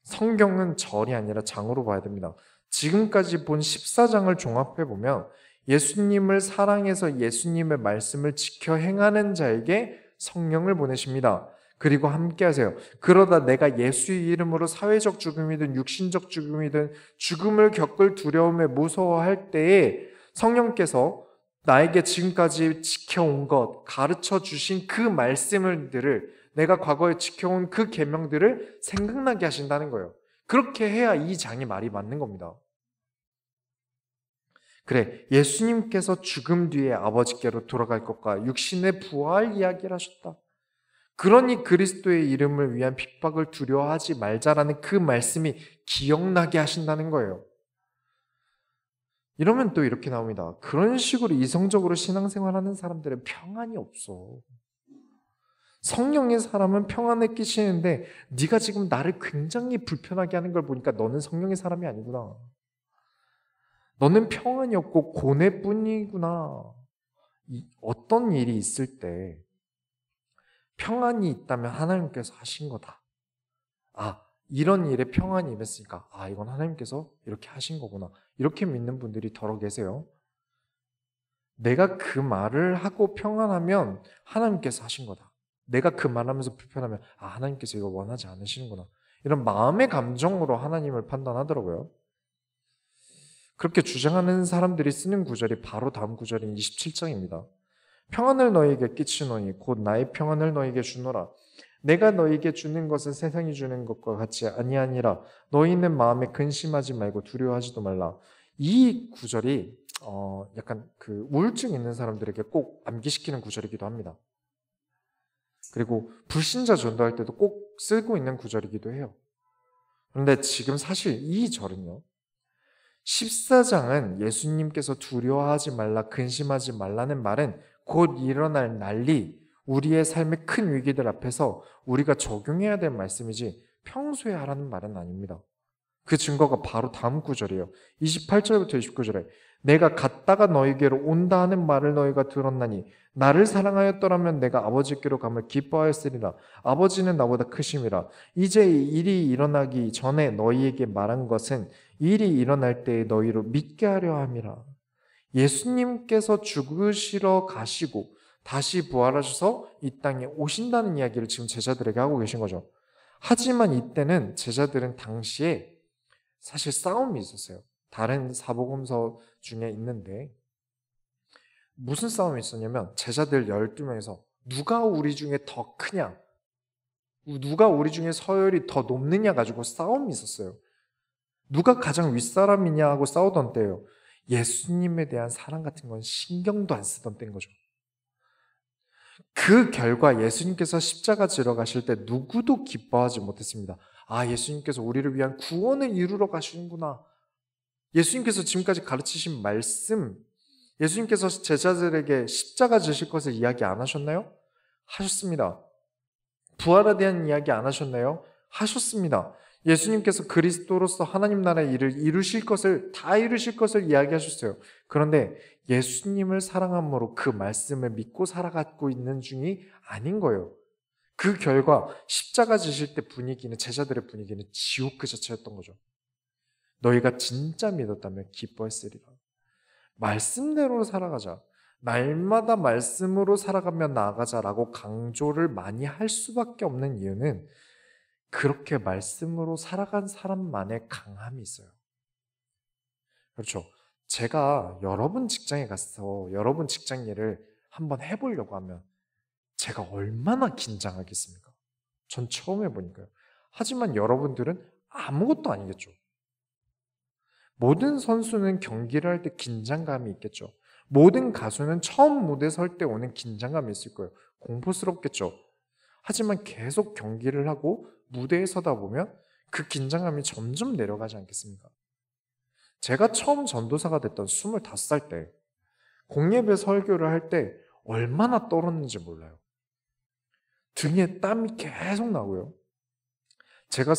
성경은 절이 아니라 장으로 봐야 됩니다. 지금까지 본 14장을 종합해보면 예수님을 사랑해서 예수님의 말씀을 지켜 행하는 자에게 성령을 보내십니다. 그리고 함께 하세요. 그러다 내가 예수의 이름으로 사회적 죽음이든 육신적 죽음이든 죽음을 겪을 두려움에 무서워할 때에 성령께서 나에게 지금까지 지켜온 것, 가르쳐 주신 그 말씀들을 내가 과거에 지켜온 그 계명들을 생각나게 하신다는 거예요. 그렇게 해야 이 장이 말이 맞는 겁니다. 그래, 예수님께서 죽음 뒤에 아버지께로 돌아갈 것과 육신의 부활 이야기를 하셨다. 그러니 그리스도의 이름을 위한 핍박을 두려워하지 말자라는 그 말씀이 기억나게 하신다는 거예요. 이러면 또 이렇게 나옵니다. 그런 식으로 이성적으로 신앙생활하는 사람들은 평안이 없어. 성령의 사람은 평안을 끼치는데 네가 지금 나를 굉장히 불편하게 하는 걸 보니까 너는 성령의 사람이 아니구나. 너는 평안이 없고 고뇌뿐이구나. 어떤 일이 있을 때 평안이 있다면 하나님께서 하신 거다. 이런 일에 평안이 임했으니까 이건 하나님께서 이렇게 하신 거구나. 이렇게 믿는 분들이 더러 계세요. 내가 그 말을 하고 평안하면 하나님께서 하신 거다. 내가 그 말하면서 불편하면 하나님께서 이거 원하지 않으시는구나. 이런 마음의 감정으로 하나님을 판단하더라고요. 그렇게 주장하는 사람들이 쓰는 구절이 바로 다음 구절인 27장입니다. 평안을 너희에게 끼치노니 곧 나의 평안을 너희에게 주노라. 내가 너희에게 주는 것은 세상이 주는 것과 같이 아니하니라. 너희는 마음에 근심하지 말고 두려워하지도 말라. 이 구절이 약간 그 우울증 있는 사람들에게 꼭 암기시키는 구절이기도 합니다. 그리고 불신자 전도할 때도 꼭 쓰고 있는 구절이기도 해요. 그런데 지금 사실 이 절은요, 14장은 예수님께서 두려워하지 말라, 근심하지 말라는 말은 곧 일어날 난리, 우리의 삶의 큰 위기들 앞에서 우리가 적용해야 될 말씀이지 평소에 하라는 말은 아닙니다. 그 증거가 바로 다음 구절이에요. 28절부터 29절에 내가 갔다가 너희에게로 온다 하는 말을 너희가 들었나니 나를 사랑하였더라면 내가 아버지께로 감을 기뻐하였으리라. 아버지는 나보다 크심이라. 이제 이 일이 일어나기 전에 너희에게 말한 것은 일이 일어날 때에 너희로 믿게 하려 함이라. 예수님께서 죽으시러 가시고 다시 부활하셔서 이 땅에 오신다는 이야기를 지금 제자들에게 하고 계신 거죠. 하지만 이때는 제자들은 당시에 사실 싸움이 있었어요. 다른 사복음서 중에 있는데 무슨 싸움이 있었냐면 제자들 12명에서 누가 우리 중에 더 크냐, 누가 우리 중에 서열이 더 높느냐 가지고 싸움이 있었어요. 누가 가장 윗사람이냐 하고 싸우던 때예요. 예수님에 대한 사랑 같은 건 신경도 안 쓰던 때인 거죠. 그 결과 예수님께서 십자가 지러 가실 때 누구도 기뻐하지 못했습니다. 아, 예수님께서 우리를 위한 구원을 이루러 가시는구나. 예수님께서 지금까지 가르치신 말씀, 예수님께서 제자들에게 십자가 지실 것을 이야기 안 하셨나요? 하셨습니다. 부활에 대한 이야기 안 하셨나요? 하셨습니다. 예수님께서 그리스도로서 하나님 나라의 일을 이루실 것을, 다 이루실 것을 이야기하셨어요. 그런데 예수님을 사랑함으로 그 말씀을 믿고 살아가고 있는 중이 아닌 거예요. 그 결과 십자가 지실 때 분위기는, 제자들의 분위기는 지옥 그 자체였던 거죠. 너희가 진짜 믿었다면 기뻐했으리라. 말씀대로 살아가자. 날마다 말씀으로 살아가며 나아가자라고 강조를 많이 할 수밖에 없는 이유는 그렇게 말씀으로 살아간 사람만의 강함이 있어요. 그렇죠. 제가 여러분 직장에 가서 여러분 직장 일을 한번 해보려고 하면 제가 얼마나 긴장하겠습니까? 전 처음 해보니까요. 하지만 여러분들은 아무것도 아니겠죠. 모든 선수는 경기를 할 때 긴장감이 있겠죠. 모든 가수는 처음 무대 설 때 오는 긴장감이 있을 거예요. 공포스럽겠죠. 하지만 계속 경기를 하고 무대에 서다 보면 그 긴장감이 점점 내려가지 않겠습니까? 제가 처음 전도사가 됐던 25살 때 공예배 설교를 할 때 얼마나 떨었는지 몰라요. 등에 땀이 계속 나고요. 제가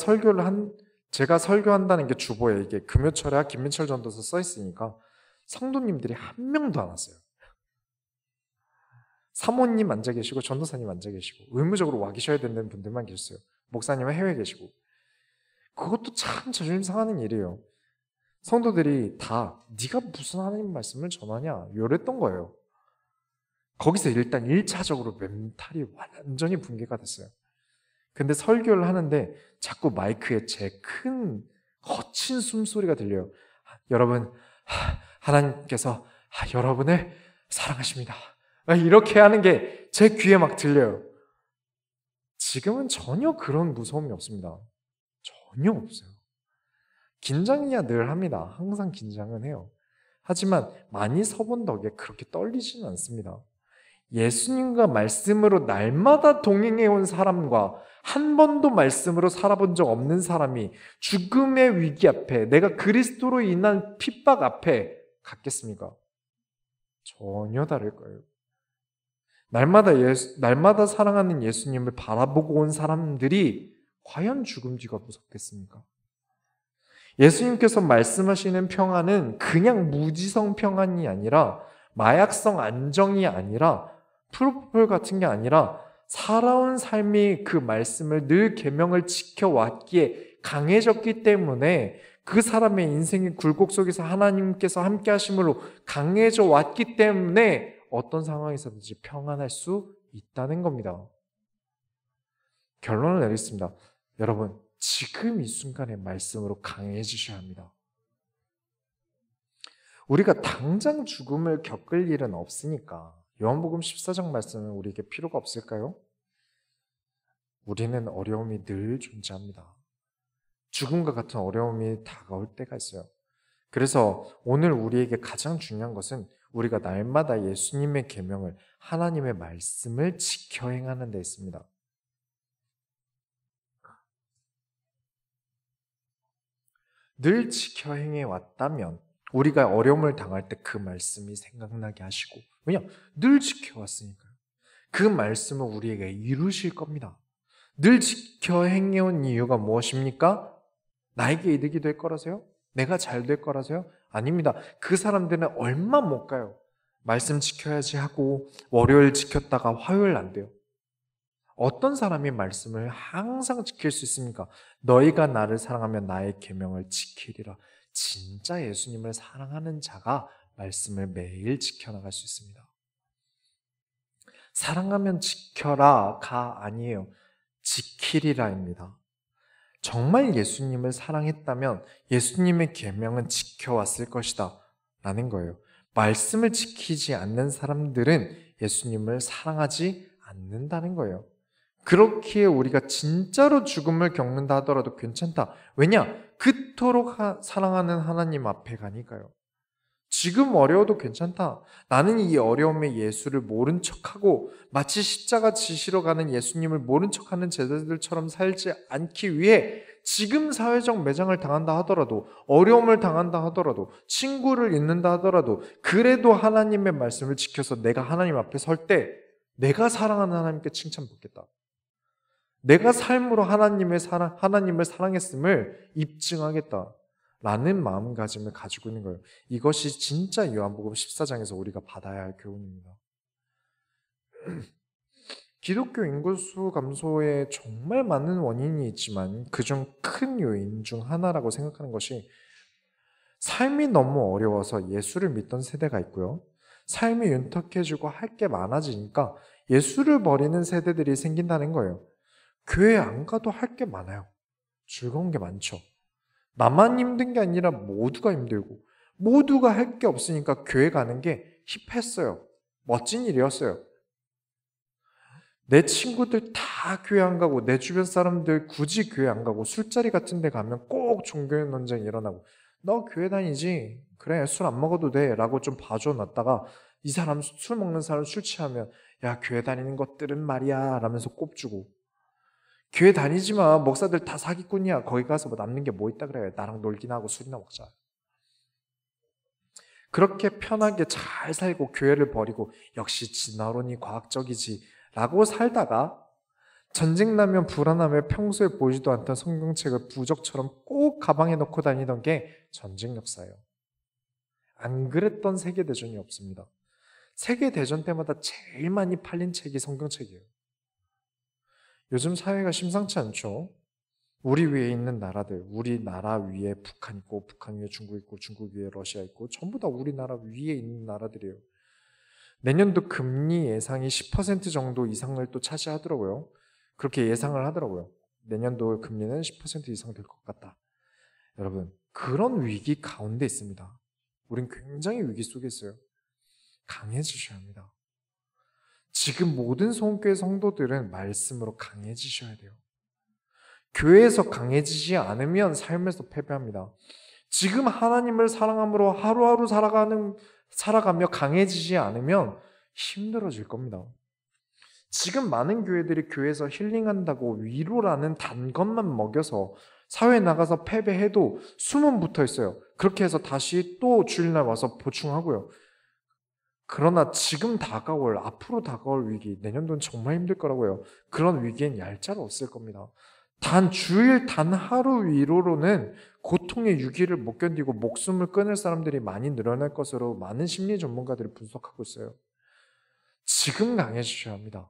설교한다는 게 주보에 이게 금요철에 김민철 전도사 써 있으니까 성도님들이 한 명도 안 왔어요. 사모님 앉아 계시고 전도사님 앉아 계시고 의무적으로 와 계셔야 되는 분들만 계셨어요. 목사님은 해외에 계시고. 그것도 참 자존심 상하는 일이에요. 성도들이 다 네가 무슨 하나님 말씀을 전하냐 이랬던 거예요. 거기서 일단 1차적으로 멘탈이 완전히 붕괴가 됐어요. 근데 설교를 하는데 자꾸 마이크에 제 큰 거친 숨소리가 들려요. 여러분, 하나님께서 여러분을 사랑하십니다. 이렇게 하는 게 제 귀에 막 들려요. 지금은 전혀 그런 무서움이 없습니다. 전혀 없어요. 긴장이야 늘 합니다. 항상 긴장은 해요. 하지만 많이 서본 덕에 그렇게 떨리지는 않습니다. 예수님과 말씀으로 날마다 동행해온 사람과 한 번도 말씀으로 살아본 적 없는 사람이 죽음의 위기 앞에, 내가 그리스도로 인한 핍박 앞에 갔겠습니까? 전혀 다를 거예요. 날마다 사랑하는 예수님을 바라보고 온 사람들이 과연 죽음 뒤가 무섭겠습니까? 예수님께서 말씀하시는 평안은 그냥 무지성 평안이 아니라 마약성 안정이 아니라 프로포폴 같은 게 아니라 살아온 삶이 그 말씀을 늘 계명을 지켜왔기에 강해졌기 때문에 그 사람의 인생의 굴곡 속에서 하나님께서 함께 하심으로 강해져 왔기 때문에 어떤 상황에서든지 평안할 수 있다는 겁니다. 결론을 내리겠습니다. 여러분, 지금 이 순간의 말씀으로 강해지셔야 합니다. 우리가 당장 죽음을 겪을 일은 없으니까 요한복음 14장 말씀은 우리에게 필요가 없을까요? 우리는 어려움이 늘 존재합니다. 죽음과 같은 어려움이 다가올 때가 있어요. 그래서 오늘 우리에게 가장 중요한 것은 우리가 날마다 예수님의 계명을, 하나님의 말씀을 지켜 행하는 데 있습니다. 늘 지켜 행해 왔다면 우리가 어려움을 당할 때 그 말씀이 생각나게 하시고, 왜냐? 늘 지켜왔으니까요. 그 말씀을 우리에게 이루실 겁니다. 늘 지켜 행해온 이유가 무엇입니까? 나에게 이득이 될 거라서요? 내가 잘 될 거라서요? 아닙니다. 그 사람들은 얼마 못 가요. 말씀 지켜야지 하고 월요일 지켰다가 화요일 안 돼요. 어떤 사람이 말씀을 항상 지킬 수 있습니까? 너희가 나를 사랑하면 나의 계명을 지키리라. 진짜 예수님을 사랑하는 자가 말씀을 매일 지켜나갈 수 있습니다. 사랑하면 지켜라가 아니에요. 지키리라입니다. 정말 예수님을 사랑했다면 예수님의 계명은 지켜왔을 것이다 라는 거예요. 말씀을 지키지 않는 사람들은 예수님을 사랑하지 않는다는 거예요. 그렇기에 우리가 진짜로 죽음을 겪는다 하더라도 괜찮다. 왜냐? 그토록 사랑하는 하나님 앞에 가니까요. 지금 어려워도 괜찮다. 나는 이 어려움에 예수를 모른 척하고 마치 십자가 지시러 가는 예수님을 모른 척하는 제자들처럼 살지 않기 위해 지금 사회적 매장을 당한다 하더라도, 어려움을 당한다 하더라도, 친구를 잃는다 하더라도 그래도 하나님의 말씀을 지켜서 내가 하나님 앞에 설 때 내가 사랑하는 하나님께 칭찬받겠다. 내가 삶으로 하나님을 사랑했음을 입증하겠다 라는 마음가짐을 가지고 있는 거예요. 이것이 진짜 요한복음 14장에서 우리가 받아야 할 교훈입니다. 기독교 인구수 감소에 정말 많은 원인이 있지만 그중 큰 요인 중 하나라고 생각하는 것이 삶이 너무 어려워서 예수를 믿던 세대가 있고요. 삶이 윤택해지고 할 게 많아지니까 예수를 버리는 세대들이 생긴다는 거예요. 교회 안 가도 할 게 많아요. 즐거운 게 많죠. 나만 힘든 게 아니라 모두가 힘들고 모두가 할 게 없으니까 교회 가는 게 힙했어요. 멋진 일이었어요. 내 친구들 다 교회 안 가고 내 주변 사람들 굳이 교회 안 가고 술자리 같은 데 가면 꼭 종교 논쟁이 일어나고 너 교회 다니지? 그래 술 안 먹어도 돼 라고 좀 봐줘 놨다가 이 사람 술 먹는 사람 술 취하면 야 교회 다니는 것들은 말이야 라면서 꼽주고 교회 다니지 마. 목사들 다 사기꾼이야. 거기 가서 뭐 남는 게 뭐 있다 그래. 나랑 놀기나 하고 술이나 먹자. 그렇게 편하게 잘 살고 교회를 버리고 역시 진화론이 과학적이지 라고 살다가 전쟁 나면 불안하며 평소에 보이지도 않던 성경책을 부적처럼 꼭 가방에 넣고 다니던 게 전쟁 역사예요. 안 그랬던 세계대전이 없습니다. 세계대전 때마다 제일 많이 팔린 책이 성경책이에요. 요즘 사회가 심상치 않죠. 우리 위에 있는 나라들, 우리나라 위에 북한 있고 북한 위에 중국 있고 중국 위에 러시아 있고 전부 다 우리나라 위에 있는 나라들이에요. 내년도 금리 예상이 10% 정도 이상을 또 차지하더라고요. 그렇게 예상을 하더라고요. 내년도 금리는 10% 이상 될 것 같다. 여러분, 그런 위기 가운데 있습니다. 우린 굉장히 위기 속에 있어요. 강해지셔야 합니다. 지금 모든 성교회 성도들은 말씀으로 강해지셔야 돼요. 교회에서 강해지지 않으면 삶에서 패배합니다. 지금 하나님을 사랑함으로 하루하루 살아가며 강해지지 않으면 힘들어질 겁니다. 지금 많은 교회들이 교회에서 힐링한다고 위로라는 단 것만 먹여서 사회에 나가서 패배해도 숨은 붙어 있어요. 그렇게 해서 다시 또 주일날 와서 보충하고요. 그러나 지금 앞으로 다가올 위기, 내년도는 정말 힘들 거라고요. 그런 위기엔 얄짤 없을 겁니다. 주일 단 하루 위로로는 고통의 유기를 못 견디고 목숨을 끊을 사람들이 많이 늘어날 것으로 많은 심리 전문가들이 분석하고 있어요. 지금 강해지셔야 합니다.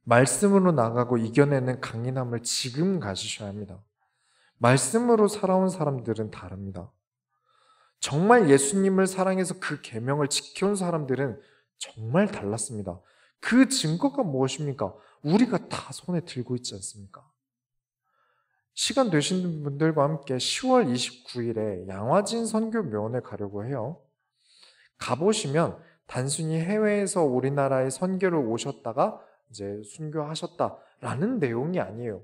말씀으로 나가고 이겨내는 강인함을 지금 가지셔야 합니다. 말씀으로 살아온 사람들은 다릅니다. 정말 예수님을 사랑해서 그 계명을 지켜온 사람들은 정말 달랐습니다. 그 증거가 무엇입니까? 우리가 다 손에 들고 있지 않습니까? 시간 되시는 분들과 함께 10월 29일에 양화진 선교묘원에 가려고 해요. 가보시면 단순히 해외에서 우리나라에 선교를 오셨다가 이제 순교하셨다라는 내용이 아니에요.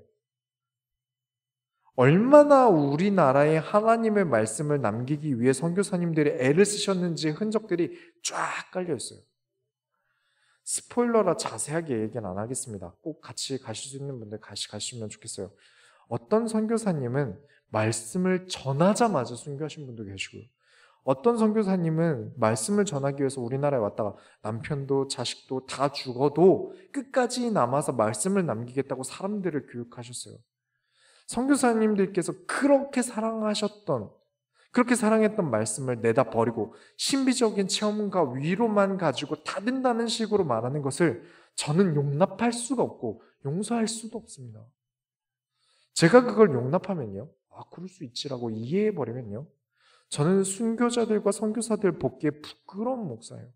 얼마나 우리나라에 하나님의 말씀을 남기기 위해 선교사님들이 애를 쓰셨는지 흔적들이 쫙 깔려 있어요. 스포일러라 자세하게 얘기는 안 하겠습니다. 꼭 같이 가실 수 있는 분들 같이 가시면 좋겠어요. 어떤 선교사님은 말씀을 전하자마자 순교하신 분도 계시고요. 어떤 선교사님은 말씀을 전하기 위해서 우리나라에 왔다가 남편도 자식도 다 죽어도 끝까지 남아서 말씀을 남기겠다고 사람들을 교육하셨어요. 선교사님들께서 그렇게 사랑했던 말씀을 내다 버리고 신비적인 체험과 위로만 가지고 다 된다는 식으로 말하는 것을 저는 용납할 수가 없고 용서할 수도 없습니다. 제가 그걸 용납하면요, 그럴 수 있지라고 이해해버리면요, 저는 순교자들과 선교사들 복기에 부끄러운 목사예요.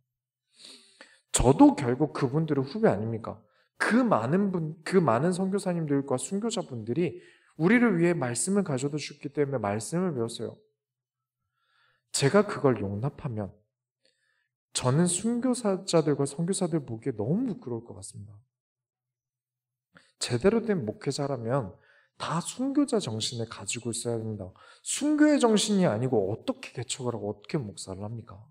저도 결국 그분들의 후배 아닙니까? 그 많은 선교사님들과 순교자분들이 우리를 위해 말씀을 가져다 주셨기 때문에 말씀을 배웠어요. 제가 그걸 용납하면 저는 순교자들과 선교사들 보기에 너무 부끄러울 것 같습니다. 제대로 된 목회자라면 다 순교자 정신을 가지고 있어야 된다. 순교의 정신이 아니고 어떻게 개척을 하고 어떻게 목사를 합니까?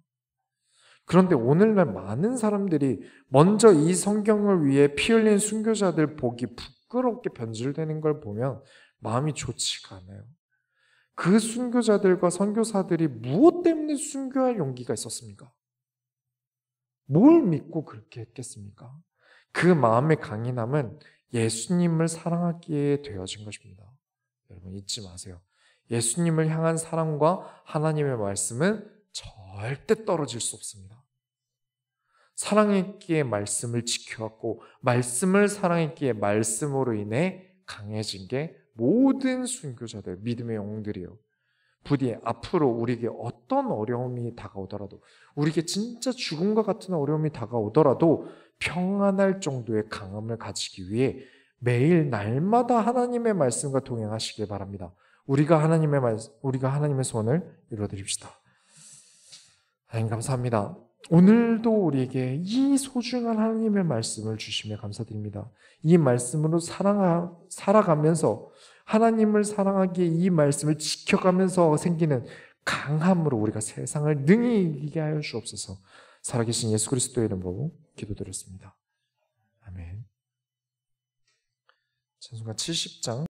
그런데 오늘날 많은 사람들이 먼저 이 성경을 위해 피 흘린 순교자들 보기 부끄럽게 변질되는 걸 보면 마음이 좋지가 않아요. 그 순교자들과 선교사들이 무엇 때문에 순교할 용기가 있었습니까? 뭘 믿고 그렇게 했겠습니까? 그 마음의 강인함은 예수님을 사랑하기에 되어진 것입니다. 여러분 잊지 마세요. 예수님을 향한 사랑과 하나님의 말씀은 절대 떨어질 수 없습니다. 사랑했기에 말씀을 지켜왔고 말씀을 사랑했기에 말씀으로 인해 강해진 게 모든 순교자들, 믿음의 영웅들이요. 부디 앞으로 우리에게 어떤 어려움이 다가오더라도, 우리에게 진짜 죽음과 같은 어려움이 다가오더라도 평안할 정도의 강함을 가지기 위해 매일 날마다 하나님의 말씀과 동행하시길 바랍니다. 우리가 하나님의 소원을 이루어드립시다. 하나님 감사합니다. 오늘도 우리에게 이 소중한 하나님의 말씀을 주시며 감사드립니다. 이 말씀으로 살아가면서 하나님을 사랑하기에 이 말씀을 지켜가면서 생기는 강함으로 우리가 세상을 능히 이기게 하여 주옵소서. 살아계신 예수 그리스도의 이름으로 기도드렸습니다. 아멘. 찬송가 70장